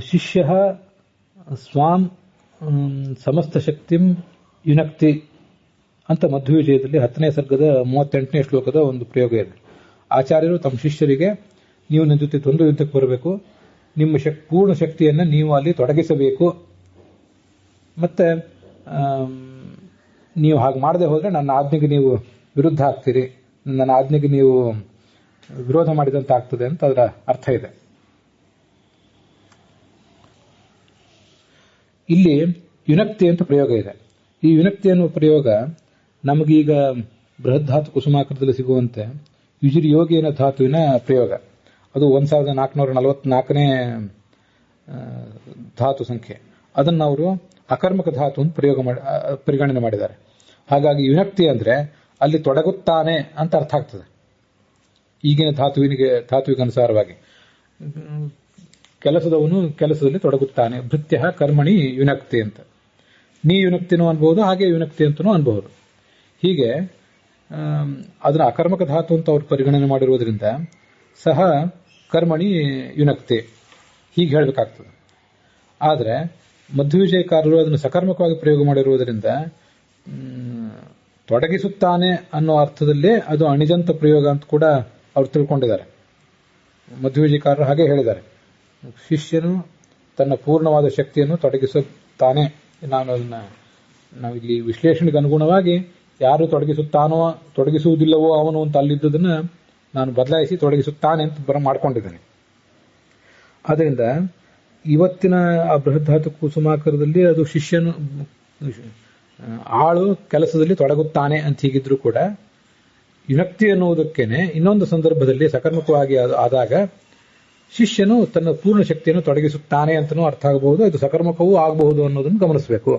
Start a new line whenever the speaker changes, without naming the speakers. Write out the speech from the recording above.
ಶಿಷ್ಯ ಸ್ವಾಂ ಸಮಸ್ತ ಶಕ್ತಿಂ ಯುನಕ್ತಿ ಅಂತ ಮಧ್ವವಿಜಯದಲ್ಲಿ 10ನೇ ಸರ್ಗದ 38ನೇ ಶ್ಲೋಕದ ಒಂದು ಪ್ರಯೋಗ ಇದೆ. ಆಚಾರ್ಯರು ತಮ್ಮ ಶಿಷ್ಯರಿಗೆ ನೀವು ನನ್ನ ಜೊತೆ ದ್ವಂದ್ವ ಯುದ್ಧಕ್ಕೆ ಬರಬೇಕು, ನಿಮ್ಮ ಪೂರ್ಣ ಶಕ್ತಿಯನ್ನು ನೀವು ಅಲ್ಲಿ ತೊಡಗಿಸಬೇಕು, ಮತ್ತೆ ನೀವು ಹಾಗೆ ಮಾಡದೆ ಹೋದರೆ ನನ್ನ ಆಜ್ಞೆಗೆ ನೀವು ವಿರುದ್ಧ ಆಗ್ತೀರಿ, ನನ್ನ ಆಜ್ಞೆಗೆ ನೀವು ವಿರೋಧ ಮಾಡಿದಂತ ಆಗ್ತದೆ ಅಂತ ಅದರ ಅರ್ಥ ಇದೆ. ಇಲ್ಲಿ ಯುನಕ್ತಿ ಅಂತ ಪ್ರಯೋಗ ಇದೆ. ಈ ಯುನಕ್ತಿ ಅನ್ನುವ ಪ್ರಯೋಗ ನಮಗೀಗ ಬೃಹದ್ಧಾತು ಕುಸುಮಾಕರದಲ್ಲಿ ಸಿಗುವಂತೆ ಯುಜಿರಿ ಯೋಗಿನ ಧಾತುವಿನ ಪ್ರಯೋಗ. ಅದು 1444ನೇ ಧಾತು ಸಂಖ್ಯೆ. ಅದನ್ನು ಅವರು ಅಕರ್ಮಕ ಧಾತು ಅಂತ ಪರಿಗಣನೆ ಮಾಡಿದ್ದಾರೆ. ಹಾಗಾಗಿ ಯುನಕ್ತಿ ಅಂದ್ರೆ ಅಲ್ಲಿ ತೊಡಗುತ್ತಾನೆ ಅಂತ ಅರ್ಥ ಆಗ್ತದೆ. ಈಗಿನ ಧಾತುವಿಗೆ ಅನುಸಾರವಾಗಿ ಕೆಲಸದವನು ಕೆಲಸದಲ್ಲಿ ತೊಡಗುತ್ತಾನೆ. ಭೃತ್ಯ ಕರ್ಮಣಿ ಯುನಕ್ತಿ ಅಂತ. ನೀ ಯುನಕ್ತಿನೂ ಅನ್ಬಹುದು, ಹಾಗೆ ಯುನಕ್ತಿ ಅಂತನೂ ಅನ್ಬಹುದು. ಹೀಗೆ ಅದನ್ನ ಅಕರ್ಮಕ ಧಾತು ಅಂತ ಅವ್ರು ಪರಿಗಣನೆ ಮಾಡಿರುವುದರಿಂದ ಸಹ ಕರ್ಮಣಿ ಯುನಕ್ತಿ ಹೀಗೆ ಹೇಳಬೇಕಾಗ್ತದೆ. ಆದರೆ ಮಧ್ವವಿಜಯಕಾರರು ಅದನ್ನು ಸಕರ್ಮಕವಾಗಿ ಪ್ರಯೋಗ ಮಾಡಿರುವುದರಿಂದ ತೊಡಗಿಸುತ್ತಾನೆ ಅನ್ನೋ ಅರ್ಥದಲ್ಲೇ ಅದು ಅಣಿಜಂತ ಪ್ರಯೋಗ ಅಂತ ಕೂಡ ಅವ್ರು ತಿಳ್ಕೊಂಡಿದ್ದಾರೆ. ಮಧ್ವವಿಜಯಕಾರರು ಹಾಗೆ ಹೇಳಿದ್ದಾರೆ, ಶಿಷ್ಯನು ತನ್ನ ಪೂರ್ಣವಾದ ಶಕ್ತಿಯನ್ನು ತೊಡಗಿಸುತ್ತಾನೆ. ನಾವಿಲ್ಲಿ ವಿಶ್ಲೇಷಣೆಗೆ ಅನುಗುಣವಾಗಿ ಯಾರು ತೊಡಗಿಸುತ್ತಾನೋ ತೊಡಗಿಸುವುದಿಲ್ಲವೋ ಅವನು ಅಂತ ಅಲ್ಲಿದ್ದುದನ್ನ ನಾನು ಬದಲಾಯಿಸಿ ತೊಡಗಿಸುತ್ತಾನೆ ಅಂತ ಮಾಡ್ಕೊಂಡಿದ್ದೇನೆ. ಆದ್ದರಿಂದ ಇವತ್ತಿನ ಆ ಬೃಹದ್ಧಾತು ಕುಸುಮಾಕರದಲ್ಲಿ ಅದು ಶಿಷ್ಯನು ಆಳು ಕೆಲಸದಲ್ಲಿ ತೊಡಗುತ್ತಾನೆ ಅಂತ ಹೀಗಿದ್ರು ಕೂಡ ಯುನಕ್ತಿ ಅನ್ನುವುದಕ್ಕೇನೆ ಇನ್ನೊಂದು ಸಂದರ್ಭದಲ್ಲಿ ಸಕರ್ಮಕವಾಗಿ ಆದಾಗ ಶಿಷ್ಯನು ತನ್ನ ಪೂರ್ಣ ಶಕ್ತಿಯನ್ನು ತೊಡಗಿಸುತ್ತಾನೆ ಅಂತನೂ ಅರ್ಥ ಆಗಬಹುದು, ಇದು ಸಕರ್ಮಕವೂ ಆಗಬಹುದು ಅನ್ನೋದನ್ನು ಗಮನಿಸಬೇಕು.